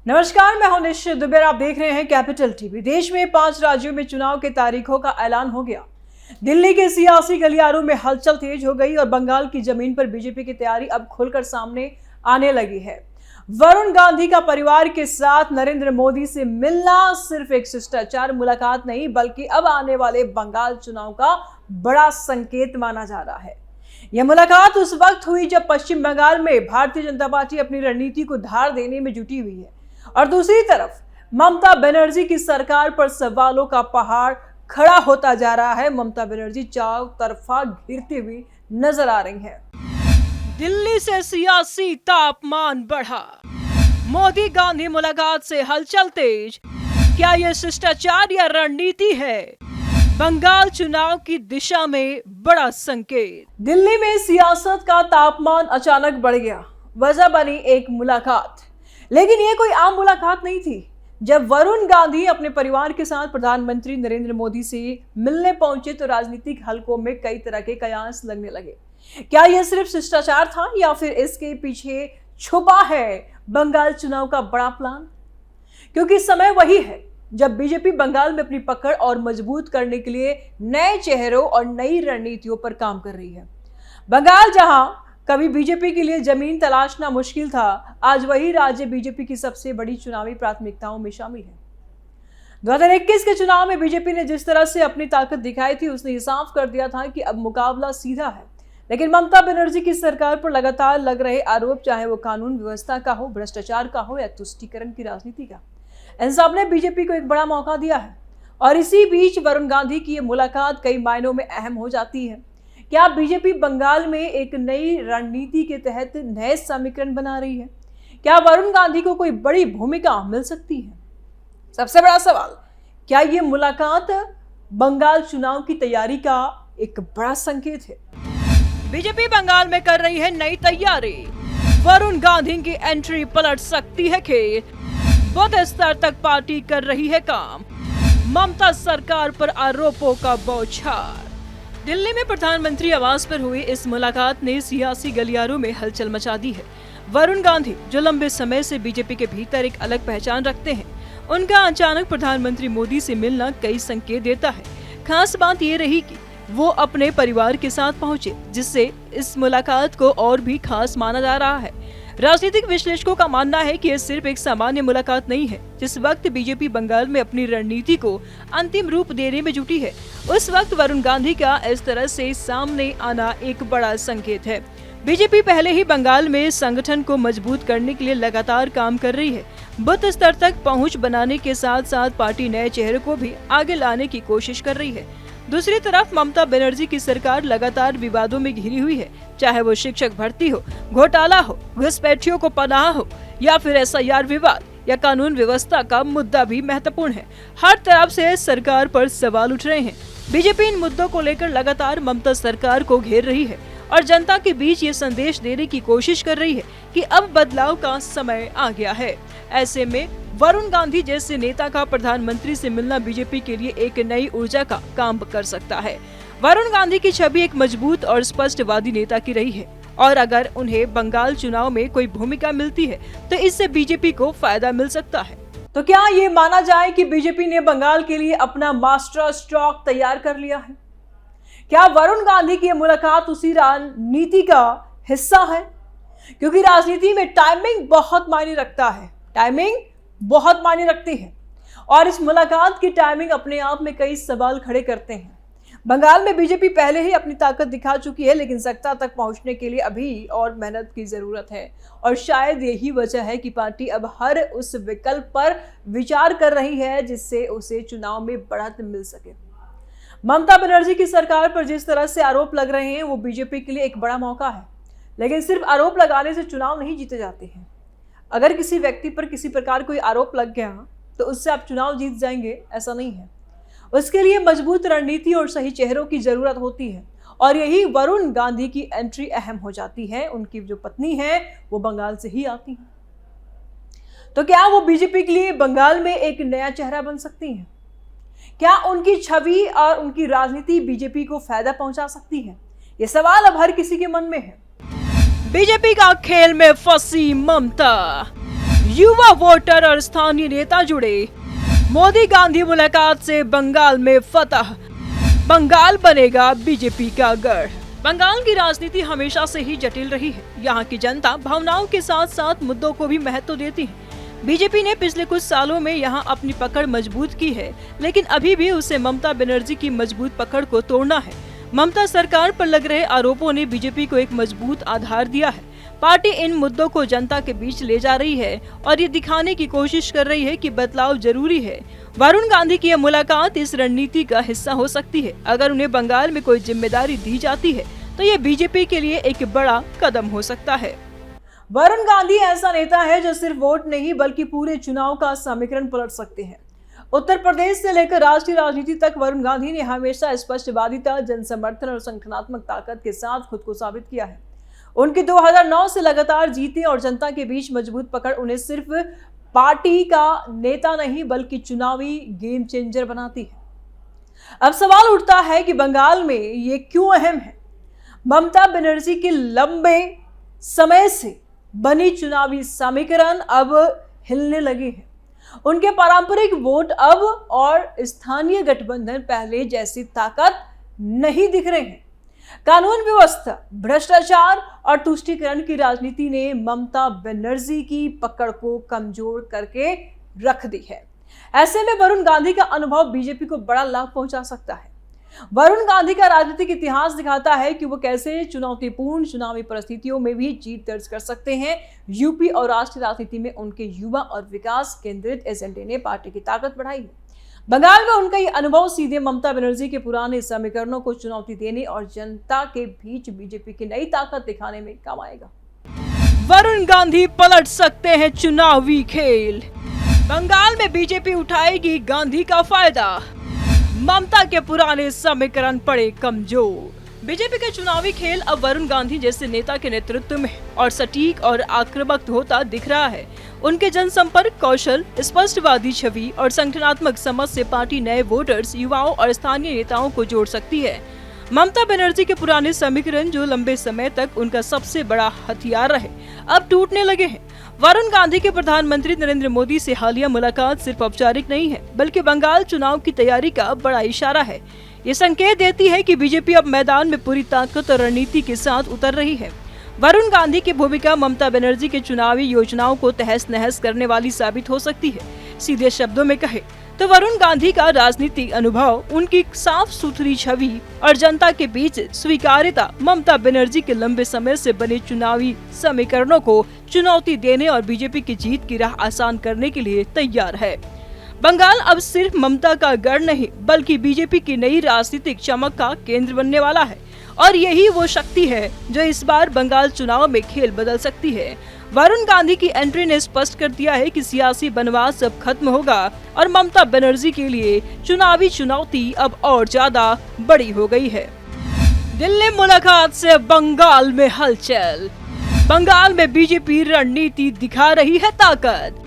नमस्कार, मैं हूं निश्चित दुबे। आप देख रहे हैं कैपिटल टीवी। देश में 5 राज्यों में चुनाव की तारीखों का ऐलान हो गया। दिल्ली के सियासी गलियारों में हलचल तेज हो गई और बंगाल की जमीन पर बीजेपी की तैयारी अब खुलकर सामने आने लगी है। वरुण गांधी का परिवार के साथ नरेंद्र मोदी से मिलना सिर्फ एक शिष्टाचार मुलाकात नहीं, बल्कि अब आने वाले बंगाल चुनाव का बड़ा संकेत माना जा रहा है। यह मुलाकात उस वक्त हुई जब पश्चिम बंगाल में भारतीय जनता पार्टी अपनी रणनीति को धार देने में जुटी हुई है और दूसरी तरफ ममता बनर्जी की सरकार पर सवालों का पहाड़ खड़ा होता जा रहा है। ममता बनर्जी चारों तरफा घिरती हुई नजर आ रही हैं। दिल्ली से सियासी तापमान बढ़ा, मोदी गांधी मुलाकात से हलचल तेज। क्या यह शिष्टाचार या रणनीति है? बंगाल चुनाव की दिशा में बड़ा संकेत। दिल्ली में सियासत का तापमान अचानक बढ़ गया। वजह बनी एक मुलाकात, लेकिन यह कोई आम मुलाकात नहीं थी। जब वरुण गांधी अपने परिवार के साथ प्रधानमंत्री नरेंद्र मोदी से मिलने पहुंचे तो राजनीतिक हलकों में कई तरह के कयास लगने लगे। क्या यह सिर्फ शिष्टाचार था या फिर इसके पीछे छुपा है बंगाल चुनाव का बड़ा प्लान? क्योंकि समय वही है जब बीजेपी बंगाल में अपनी पकड़ और मजबूत करने के लिए नए चेहरों और नई रणनीतियों पर काम कर रही है। बंगाल जहां कभी बीजेपी के लिए जमीन तलाशना मुश्किल था, आज वही राज्य बीजेपी की सबसे बड़ी चुनावी प्राथमिकताओं में शामिल है। 2021 के चुनाव में बीजेपी ने जिस तरह से अपनी ताकत दिखाई थी, उसने साफ कर दिया था कि अब मुकाबला सीधा है। लेकिन ममता बनर्जी की सरकार पर लगातार लग रहे आरोप, चाहे वो कानून व्यवस्था का हो, भ्रष्टाचार का हो या तुष्टीकरण की राजनीति का, इन सब ने बीजेपी को एक बड़ा मौका दिया है। और इसी बीच वरुण गांधी की ये मुलाकात कई मायनों में अहम हो जाती है। क्या बीजेपी बंगाल में एक नई रणनीति के तहत नए समीकरण बना रही है? क्या वरुण गांधी को कोई बड़ी भूमिका मिल सकती है? सबसे बड़ा सवाल, क्या ये मुलाकात बंगाल चुनाव की तैयारी का एक बड़ा संकेत है? बीजेपी बंगाल में कर रही है नई तैयारी। वरुण गांधी की एंट्री पलट सकती है खेल। बूथ स्तर तक पार्टी कर रही है काम। ममता सरकार पर आरोपों का बौछार। दिल्ली में प्रधानमंत्री आवास पर हुई इस मुलाकात ने सियासी गलियारों में हलचल मचा दी है। वरुण गांधी, जो लंबे समय से बीजेपी के भीतर एक अलग पहचान रखते हैं, उनका अचानक प्रधानमंत्री मोदी से मिलना कई संकेत देता है। खास बात ये रही कि वो अपने परिवार के साथ पहुंचे, जिससे इस मुलाकात को और भी खास माना जा रहा है। राजनीतिक विश्लेषकों का मानना है कि यह सिर्फ एक सामान्य मुलाकात नहीं है। जिस वक्त बीजेपी बंगाल में अपनी रणनीति को अंतिम रूप देने में जुटी है, उस वक्त वरुण गांधी का इस तरह से सामने आना एक बड़ा संकेत है। बीजेपी पहले ही बंगाल में संगठन को मजबूत करने के लिए लगातार काम कर रही है। बूथ स्तर तक पहुंच बनाने के साथ साथ पार्टी नए चेहरे को भी आगे लाने की कोशिश कर रही है। दूसरी तरफ ममता बनर्जी की सरकार लगातार विवादों में घिरी हुई है, चाहे वो शिक्षक भर्ती हो, घोटाला हो, घुसपैठियों को पनाह हो या फिर SIR विवाद या कानून व्यवस्था का मुद्दा भी महत्वपूर्ण है। हर तरफ से सरकार पर सवाल उठ रहे हैं। बीजेपी इन मुद्दों को लेकर लगातार ममता सरकार को घेर रही है और जनता के बीच ये संदेश देने की कोशिश कर रही है कि अब बदलाव का समय आ गया है। ऐसे में वरुण गांधी जैसे नेता का प्रधानमंत्री से मिलना बीजेपी के लिए एक नई ऊर्जा का काम कर सकता है। वरुण गांधी की छवि एक मजबूत और स्पष्टवादी नेता की रही है और अगर उन्हें बंगाल चुनाव में कोई भूमिका मिलती है तो इससे बीजेपी को फायदा मिल सकता है। तो क्या ये माना जाए कि बीजेपी ने बंगाल के लिए अपना मास्टर स्ट्रोक तैयार कर लिया है? क्या वरुण गांधी की मुलाकात उसी रणनीति का हिस्सा है? क्योंकि राजनीति में टाइमिंग बहुत मायने रखता है। टाइमिंग बहुत मायने रखती है और इस मुलाकात की टाइमिंग अपने आप में कई सवाल खड़े करते हैं। बंगाल में बीजेपी पहले ही अपनी ताकत दिखा चुकी है, लेकिन सत्ता तक पहुंचने के लिए अभी और मेहनत की जरूरत है और शायद यही वजह है कि पार्टी अब हर उस विकल्प पर विचार कर रही है जिससे उसे चुनाव में बढ़त मिल सके। ममता बनर्जी की सरकार पर जिस तरह से आरोप लग रहे हैं वो बीजेपी के लिए एक बड़ा मौका है, लेकिन सिर्फ आरोप लगाने से चुनाव नहीं जीते जाते हैं। अगर किसी व्यक्ति पर किसी प्रकार कोई आरोप लग गया तो उससे आप चुनाव जीत जाएंगे, ऐसा नहीं है। उसके लिए मजबूत रणनीति और सही चेहरों की जरूरत होती है और यही वरुण गांधी की एंट्री अहम हो जाती है। उनकी जो पत्नी है वो बंगाल से ही आती है, तो क्या वो बीजेपी के लिए बंगाल में एक नया चेहरा बन सकती हैं? क्या उनकी छवि और उनकी राजनीति बीजेपी को फायदा पहुंचा सकती है? ये सवाल अब हर किसी के मन में है। बीजेपी का खेल में फंसी ममता, युवा वोटर और स्थानीय नेता जुड़े। मोदी गांधी मुलाकात से बंगाल में फतह, बंगाल बनेगा बीजेपी का गढ़। बंगाल की राजनीति हमेशा से ही जटिल रही है। यहाँ की जनता भावनाओं के साथ साथ मुद्दों को भी महत्व देती है। बीजेपी ने पिछले कुछ सालों में यहाँ अपनी पकड़ मजबूत की है, लेकिन अभी भी उसे ममता बनर्जी की मजबूत पकड़ को तोड़ना है। ममता सरकार पर लग रहे आरोपों ने बीजेपी को एक मजबूत आधार दिया है। पार्टी इन मुद्दों को जनता के बीच ले जा रही है और ये दिखाने की कोशिश कर रही है कि बदलाव जरूरी है। वरुण गांधी की यह मुलाकात इस रणनीति का हिस्सा हो सकती है। अगर उन्हें बंगाल में कोई जिम्मेदारी दी जाती है तो ये बीजेपी के लिए एक बड़ा कदम हो सकता है। वरुण गांधी ऐसा नेता है जो सिर्फ वोट नहीं बल्कि पूरे चुनाव का समीकरण पलट सकते हैं। उत्तर प्रदेश से लेकर राष्ट्रीय राजनीति तक वरुण गांधी ने हमेशा स्पष्टवादिता, जनसमर्थन और संगठनात्मक ताकत के साथ खुद को साबित किया है। उनकी 2009 से लगातार जीतने और जनता के बीच मजबूत पकड़ उन्हें सिर्फ पार्टी का नेता नहीं बल्कि चुनावी गेम चेंजर बनाती है। अब सवाल उठता है कि बंगाल में ये क्यों अहम है। ममता बनर्जी के लंबे समय से बनी चुनावी समीकरण अब हिलने लगे हैं। उनके पारंपरिक वोट अब और स्थानीय गठबंधन पहले जैसी ताकत नहीं दिख रहे हैं। कानून व्यवस्था, भ्रष्टाचार और तुष्टीकरण की राजनीति ने ममता बनर्जी की पकड़ को कमजोर करके रख दी है। ऐसे में वरुण गांधी का अनुभव बीजेपी को बड़ा लाभ पहुंचा सकता है। वरुण गांधी का राजनीतिक इतिहास दिखाता है कि वो कैसे चुनौतीपूर्ण चुनावी परिस्थितियों में भी जीत दर्ज कर सकते हैं। यूपी और राष्ट्रीय राजनीति में उनके युवा और विकास केंद्रित एजेंडे ने पार्टी की ताकत बढ़ाई है। बंगाल में उनका ये अनुभव सीधे ममता बनर्जी के पुराने समीकरणों को चुनौती देने और जनता के बीच बीजेपी की नई ताकत दिखाने में काम आएगा। वरुण गांधी पलट सकते हैं चुनावी खेल। बंगाल में बीजेपी उठाएगी गांधी का फायदा। ममता के पुराने समीकरण पड़े कमजोर। बीजेपी का चुनावी खेल अब वरुण गांधी जैसे नेता के नेतृत्व में और सटीक और आक्रामक होता दिख रहा है। उनके जनसंपर्क कौशल, स्पष्टवादी छवि और संगठनात्मक समझ से पार्टी नए वोटर्स, युवाओं और स्थानीय नेताओं को जोड़ सकती है। ममता बनर्जी के पुराने समीकरण जो लंबे समय तक उनका सबसे बड़ा हथियार रहे, अब टूटने लगे हैं। वरुण गांधी के प्रधानमंत्री नरेंद्र मोदी से हालिया मुलाकात सिर्फ औपचारिक नहीं है बल्कि बंगाल चुनाव की तैयारी का बड़ा इशारा है। ये संकेत देती है कि बीजेपी अब मैदान में पूरी ताकत और रणनीति के साथ उतर रही है। वरुण गांधी की भूमिका ममता बनर्जी के चुनावी योजनाओं को तहस नहस करने वाली साबित हो सकती है। सीधे शब्दों में कहे तो वरुण गांधी का राजनीतिक अनुभव, उनकी साफ सुथरी छवि और जनता के बीच स्वीकार्यता ममता बनर्जी के लंबे समय से बने चुनावी समीकरणों को चुनौती देने और बीजेपी की जीत की राह आसान करने के लिए तैयार है। बंगाल अब सिर्फ ममता का गढ़ नहीं बल्कि बीजेपी की नई राजनीतिक चमक का केंद्र बनने वाला है और यही वो शक्ति है जो इस बार बंगाल चुनाव में खेल बदल सकती है। वरुण गांधी की एंट्री ने स्पष्ट कर दिया है कि सियासी बनवास अब खत्म होगा और ममता बनर्जी के लिए चुनावी चुनौती अब और ज्यादा बड़ी हो गई है। दिल्ली मुलाकात से बंगाल में हलचल। बंगाल में बीजेपी रणनीति दिखा रही है ताकत।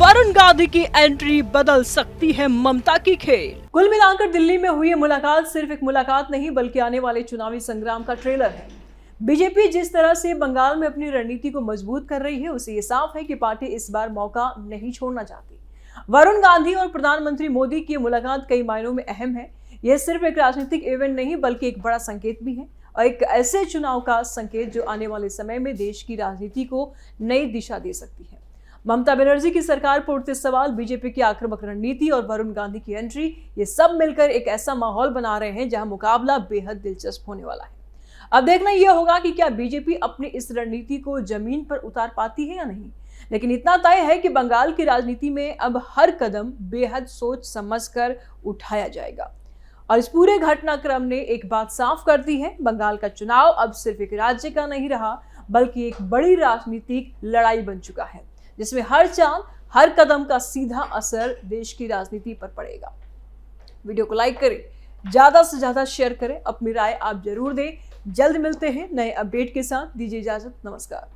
वरुण गांधी की एंट्री बदल सकती है ममता की खेल। कुल मिलाकर दिल्ली में हुई मुलाकात सिर्फ एक मुलाकात नहीं बल्कि आने वाले चुनावी संग्राम का ट्रेलर है। बीजेपी जिस तरह से बंगाल में अपनी रणनीति को मजबूत कर रही है उसे ये साफ है कि पार्टी इस बार मौका नहीं छोड़ना चाहती। वरुण गांधी और प्रधानमंत्री मोदी की मुलाकात कई मायनों में अहम है। यह सिर्फ एक राजनीतिक इवेंट नहीं बल्कि एक बड़ा संकेत भी है और एक ऐसे चुनाव का संकेत जो आने वाले समय में देश की राजनीति को नई दिशा दे सकती है। ममता बनर्जी की सरकार पर उठते सवाल, बीजेपी की आक्रामक रणनीति और वरुण गांधी की एंट्री, ये सब मिलकर एक ऐसा माहौल बना रहे हैं जहां मुकाबला बेहद दिलचस्प होने वाला है। अब देखना यह होगा कि क्या बीजेपी अपनी इस रणनीति को जमीन पर उतार पाती है या नहीं। लेकिन इतना तय है कि बंगाल की राजनीति में अब हर कदम बेहद सोच समझकर उठाया जाएगा। और इस पूरे घटनाक्रम ने एक बात साफ कर दी है, बंगाल का चुनाव अब सिर्फ एक राज्य का नहीं रहा बल्कि एक बड़ी राजनीतिक लड़ाई बन चुका है जिसमें हर चाल, हर कदम का सीधा असर देश की राजनीति पर पड़ेगा। वीडियो को लाइक करें, ज्यादा से ज्यादा शेयर करें, अपनी राय आप जरूर दें। जल्द मिलते हैं नए अपडेट के साथ। दीजिए इजाजत, नमस्कार।